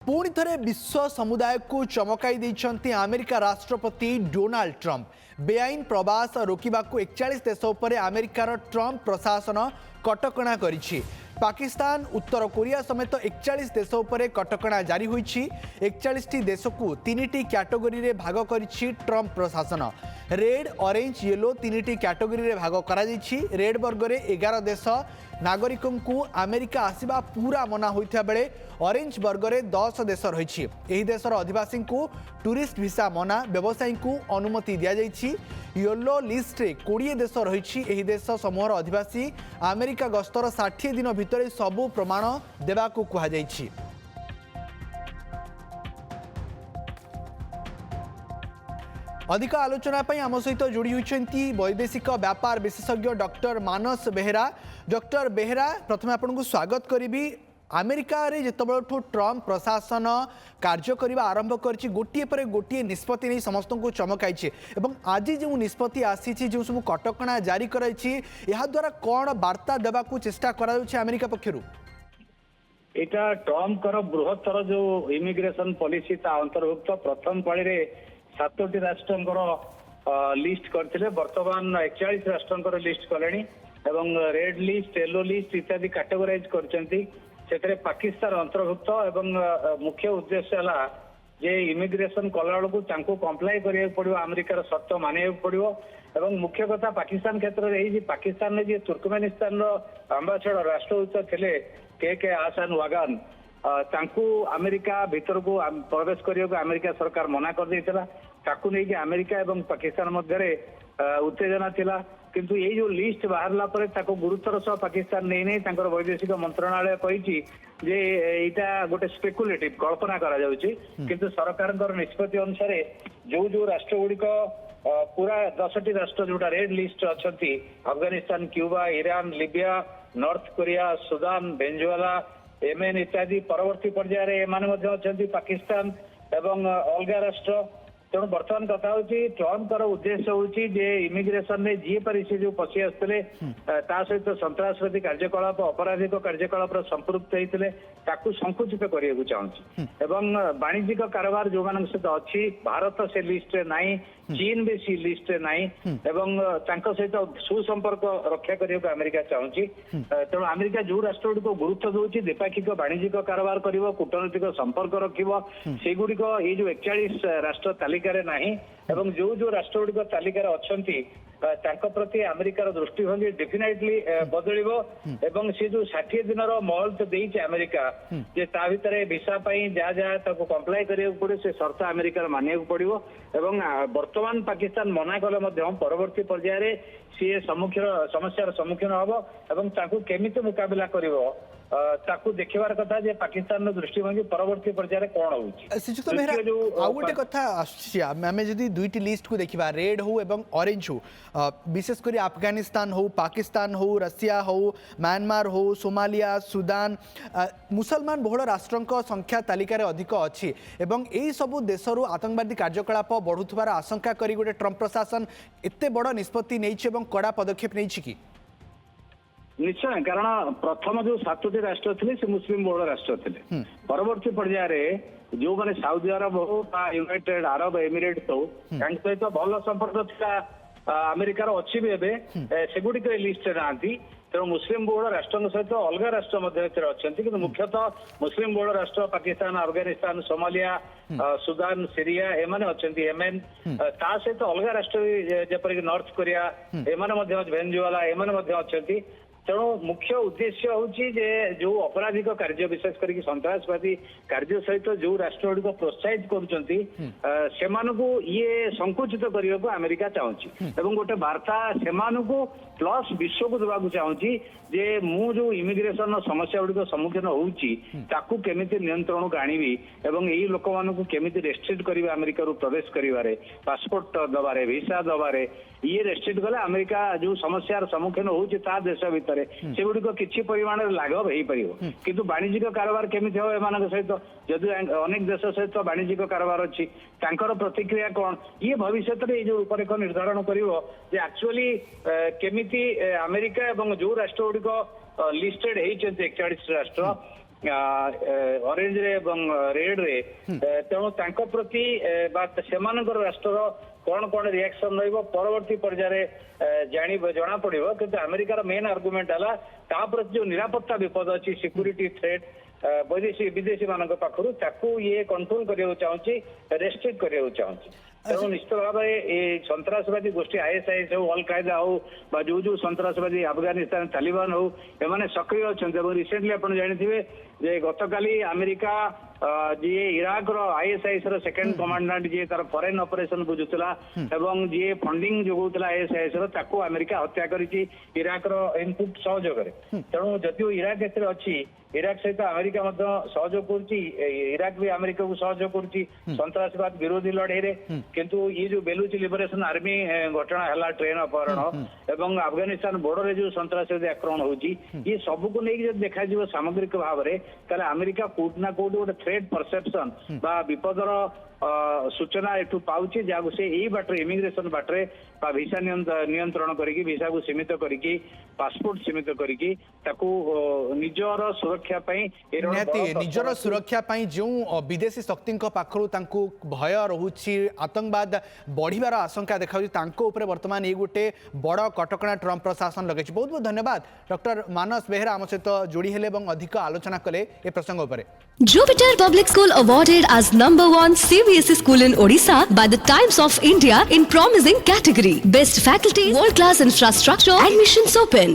पुणी थे विश्व समुदाय को चमकाई देइछंती अमेरिका राष्ट्रपति डोनाल्ड ट्रंप। बेआईन प्रवास रोकवा 41 देश उपर अमेरिकार ट्रंप प्रशासन कटकणा करिछि। पाकिस्तान उत्तर कोरिया समेत 41 देश उपर कटकणा जारी होइछि। 41 देश को 3टी कैटेगोरी रे भाग करिछि ट्रंप प्रशासन। रेड ऑरेंज येलो 3टी कैटेगोरी रे भाग करा जाइछि। रेड वर्ग रे 11 देश नागरिकों को अमेरिका आसिबा पूरा मना होइथा बेले ऑरेंज वर्ग रे 10 देश रहिछि। एही देशर अधिवासी को टूरिस्ट वीसा मना, व्यवसायी को अनुमति दिया जाइछि। येलो लिस्ट रे 20 देश रहिछि। एही देश समूहर अधिवासी अमेरिका गस्तर 60 दिन भितर सबु प्रमाण देबाकू कुहा जाइछि। अधिक आलोचना पर आम सहित जोड़ी होती वैदेशिक व्यापार विशेषज्ञ डॉक्टर मानस बेहेरा। डॉक्टर बेहेरा, प्रथम आपको स्वागत करी। अमेरिका रे जितेबाला ट्रंप प्रशासन कार्य करने आरंभ कर गोटे पर गोटे निष्पत्ति नहीं समस्त को चमकाई और आज जो निष्पत्ति आसी जो सब कटकणा जारी कराई द्वारा कौन वार्ता देवा चेष्टा अमेरिका पक्षर? एटा ट्रंप कर बृहत्तर जो इमिग्रेशन पॉलिसी अंतर्भुक्त प्रथम पाली 7टी राष्ट्रंकर लिस्ट करथिले। वर्तमान 41 राष्ट्रंकर लिस्ट कलेनी एवं रेड लिस्ट, येलो लिस्ट इत्यादि कैटेगोराइज करचंती। सेतरे पाकिस्तान अंतर्भुक्त एवं मुख्य उद्देश्य हला जे इमिग्रेशन कला को तांको कंप्लाई करिया पड़ियो, अमेरिकार शर्त मानिया पड़ियो। एवं मुख्य कथा पाकिस्तान क्षेत्र रे पाकिस्तान ने जे तुर्कमेनिस्तान रो एम्बेसडर राष्ट्रदूत थिले के आसान वागान तांको अमेरिका भीतर को प्रवेश करियो अमेरिका सरकार मना कर देइतला। ताकू नहीं कि अमेरिका एवं पाकिस्तान मध्य उत्तेजना थिला, किंतु ये जो लिस्ट बाहरला परे ताको गुरुतर सह पाकिस्तान नहीं नहीं तांकर वैदेशिक मंत्रणालय कहिछि जे एटा गोटे स्पेकुलेटिव कल्पना करा जाउछि। किंतु सरकारଙ୍କର निष्पत्ति अनुसार जो जो राष्ट्र गुड़िक पूरा 10टी राष्ट्र जोटा रेड लिस्ट अछंती, Afghanistan, Cuba, Iran, Libya, North Korea, Sudan, Venezuela, Yemen इत्यादि परवर्ती पर्यायर एमाने मध्ये अछंती पाकिस्तान एवं अलगा राष्ट्र। तेणु बर्तमान कथा हूँ ट्रंप उद्देश्य हूँ जे इमिग्रेशन में जी पारि से जो पशि आसते सहित सन्त्रासवादी कार्यकलाप, अपराधिक कार्यकलाप संपृक्त होते संकुचित करने चाहूँ। एवं वाणिज्यिक कारोबार जो मान सहित अच्छी भारत से लिस्ट रे नहीं, चीन भी सी लिस्ट रे नहीं एवं सहित सुसंपर्क रक्षा करने को अमेरिका चाहूँगी। तेणु अमेरिका जो राष्ट्र गुड़ गुरुत्व दूसरी द्विपाक्षिक वाणिज्यिक कारोबार कर कूटनैतिक संपर्क रखिबो सेगुड़िक ये जो 41 राष्ट्र तालिकार नहीं एवं जो जो राष्ट्र गुड़िक तालिकार अछंती प्रति अमेरिकार दृष्टिभंगी डेफिनेटली बदलिबो। एवं से जो 60 दिन महलत देइছে अमेरिका जे ता भितर वीसा पाई जा जा ताको कंप्लाई करियो पड़े से शर्त अमेरिकार मानिया पड़िबो। एवं वर्तमान पाकिस्तान मना कले मध्य परवर्ती पर्यायर सी समस्यार सम्मुखीन हम एवं ताको केमिति मुकाबला करिवो ताकू देखिबार कथा जे पाकिस्तान दृष्टिभंगी परवर्ती पर्यायर कौन होउछि। श्रीजुक्त मेहरा आउ गोटे कथा आछि, आमे जदि दुईटी लिस्ट को देखिबा रेड हो एवं ऑरेंज हो, विशेष करी अफगानिस्तान हो, पाकिस्तान हो, रशिया हो, म्यांमार हो, सोमालिया, सुदान, मुसलमान बहुल राष्ट्रों संख्या तालिकार अधिक अच्छी एवं यही सबू देशरू आतंकवादी कार्यकलाप बढ़ुवार आशंका करी गोटे ट्रंप प्रशासन एते बड़ निष्पत्ति नहीं कड़ा पदक्षेप नहीं कि? निश्चय, कारण प्रथम जो 7टी राष्ट्र थे से मुस्लिम बहुल राष्ट्र थे। परवर्ती पर्यायर जो मैंने साउदी अरब हो, यूनाइटेड अरब एमिरेट्स हो, सहित भल संपर्क था अमेरिकार अच्छी भी सेगुड़िक लिस्ट ना। तेणु मुस्लिम बहुल राष्ट्र सहित अलग राष्ट्र अच्छा, कि मुख्यतः मुस्लिम बहुल राष्ट्र Pakistan, Afghanistan, Somalia, Sudan, Syria एमाने अच्छी, येमेन ता सहित अलग राष्ट्र जेपरिक नॉर्थ कोरिया एमाने वेनेजुएला एमाने अच्छी। तेणु मुख्य उद्देश्य हूँ जो अपराधिक कार्य विशेष करके सन्त्रासवादी कार्य सहित जो राष्ट्र गुड़िक प्रोत्साहित करुँच ये संकुचित करने को अमेरिका चाहूँगी। एवं गोटे वार्ता से प्लस विश्व को देवाक चाहूँगी जे मु जो इमिग्रेशन समस्या गुड़िक सम्मुखीन होताकू केमिति नियंत्रण को आनबी एवं यही लोक मानू केमिति रेस्ट्रिक्ट करेंगे अमेरिका प्रवेश करें, पासपोर्ट दबारे, वीसा दबारे, ये रेस्ट्रिक्ट कले अमेरिका जो समस्यार सम्मुखीन होता देश भितर से गुड़िक किसी परिमाण लाघव हो पार। किंतु वाणिज्यिक कारोबार केमिति हो एमान सहित जदि अनेक देश सहित वाणिज्यिक कारोबार अच्छी तांकर प्रतिक्रिया कौन ये भविष्य में ये जो रूपरेख निर्धारण करिवो जे एक्चुअली केमिति अमेरिका एवं जो राष्ट्र गुड़िक लिस्टेड होती 41 राष्ट्र ଅରେଞ୍ଜ ରେ ଏବଂ ରେଡ ରେ ତେଣୁ ତାଙ୍କ ପ୍ରତି ବା ସେମାନଙ୍କର ରାଷ୍ଟ୍ରର କଣ କଣ ରିଆକ୍ସନ ରହିବ ପରବର୍ତ୍ତୀ ପର୍ଯ୍ୟାୟରେ ଜଣା ପଡିବ କିନ୍ତୁ ଆମେରିକାର ମେନ୍ ଆର୍ଗୁମେଣ୍ଟ ହେଲା ତା ପ୍ରତି ଯୋଉ ନିରାପତ୍ତା ବିପଦ ଅଛି ସିକ୍ୟୁରିଟି ଥ୍ରେଟ୍ ବିଦେଶୀ ମାନଙ୍କ ପାଖରୁ ତାକୁ ଇଏ କଣ୍ଟ୍ରୋଲ କରିବାକୁ ଚାହୁଁଛି ରେଷ୍ଟ୍ରିକ୍ଟ କରିବାକୁ ଚାହୁଁଛି ତେଣୁ ନିଶ୍ଚିତ ଭାବରେ ଏଇ ସନ୍ତାସବାଦୀ ଗୋଷ୍ଠୀ ଆଇଏସ୍ଆଇଏସ୍ ହଉ ଅଲ୍ କାଏଦା ହଉ ବା ଯୋଉ ଯୋଉ ସନ୍ତାସବାଦୀ ଆଫଗାନିସ୍ତାନ ତାଲିବାନ ହଉ ଏମାନେ ସକ୍ରିୟ ଅଛନ୍ତି ଏବଂ ରିସେଣ୍ଟଲି ଆପଣ ଜାଣିଥିବେ ଯେ ଗତକାଲି ଆମେରିକା ଯିଏ ଇରାକର ଆଇଏସ୍ଆଇଏସ୍ ର ସେକେଣ୍ଡ କମାଣ୍ଡାଣ୍ଟ ଯିଏ ତାର ଫରେନ୍ ଅପରେସନ ବୁଝୁଥିଲା ଏବଂ ଯିଏ ଫଣ୍ଡିଂ ଯୋଗାଉଥିଲା ଆଇଏସ୍ଆଇଏସ୍ ର ତାକୁ ଆମେରିକା ହତ୍ୟା କରିଛି ଇରାକର ଇନପୁଟ ସହଯୋଗରେ ତେଣୁ ଯଦିଓ ଇରାକ ଏଥିରେ ଅଛି ଇରାକ ସହିତ ଆମେରିକା ମଧ୍ୟ ସହଯୋଗ କରୁଛି ଇରାକ ବି ଆମେରିକାକୁ ସହଯୋଗ କରୁଛି ସନ୍ତାସବାଦ ବିରୋଧୀ ଲଢେଇରେ କିନ୍ତୁ ଇଏ ଯୋଉ ବେଲୁଚି ଲିବରେସନ ଆର୍ମି ଘଟଣା ହେଲା ଟ୍ରେନ ଅପହରଣ ଏବଂ ଆଫଗାନିସ୍ତାନ ବୋର୍ଡରରେ ଯୋଉ ସନ୍ତାସବାଦୀ ଆକ୍ରମଣ ହଉଛି ଇଏ ସବୁକୁ ନେଇକି ଯଦି ଦେଖାଯିବ ସାମଗ୍ରିକ ଭାବରେ ତାହେଲେ ଆମେରିକା କୋଉଠି ନା କୋଉଠି ଗୋଟେ ଥ୍ରେଟ୍ ପରସେପସନ ବା ବିପଦର ସୂଚନା ଏଠୁ ପାଉଛି ଯାହାକୁ ସେ ଏଇ ବାଟରେ ଇମିଗ୍ରେସନ ବାଟରେ ବା ଭିସା ନିୟନ୍ତ୍ରଣ କରିକି ଭିସାକୁ ସୀମିତ କରିକି ପାସପୋର୍ଟ ସୀମିତ କରିକି ତାକୁ ନିଜର ସୁରକ୍ଷା ପାଇଁ ନିହାତି ନିଜର ସୁରକ୍ଷା ପାଇଁ ଯେଉଁ ବିଦେଶୀ ଶକ୍ତିଙ୍କ ପାଖରୁ ତାଙ୍କୁ ଭୟ ରହୁଛି ଆତଙ୍କବାଦ ବଢିବାର ଆଶଙ୍କା ଦେଖାଯାଉଛି ତାଙ୍କ ଉପରେ ବର୍ତ୍ତମାନ ଏଇ ଗୋଟେ ବଡ଼ କଟକଣା ଟ୍ରମ୍ପ ପ୍ରଶାସନ ଲଗାଇଛି ବହୁତ ବହୁତ ଧନ୍ୟବାଦ ଡକ୍ଟର ମାନସ ବେହେରା ଆମ ସହିତ ଯୋଡ଼ି ହେଲେ ଏବଂ ଅଧିକ ଆଲୋଚନା କଲେ ଏ ପ୍ରସଙ୍ଗ ଉପରେ Jupiter Public School awarded as #1 CBSE school in Odisha by the Times of India in promising category. Best faculty, world-class infrastructure, admissions open.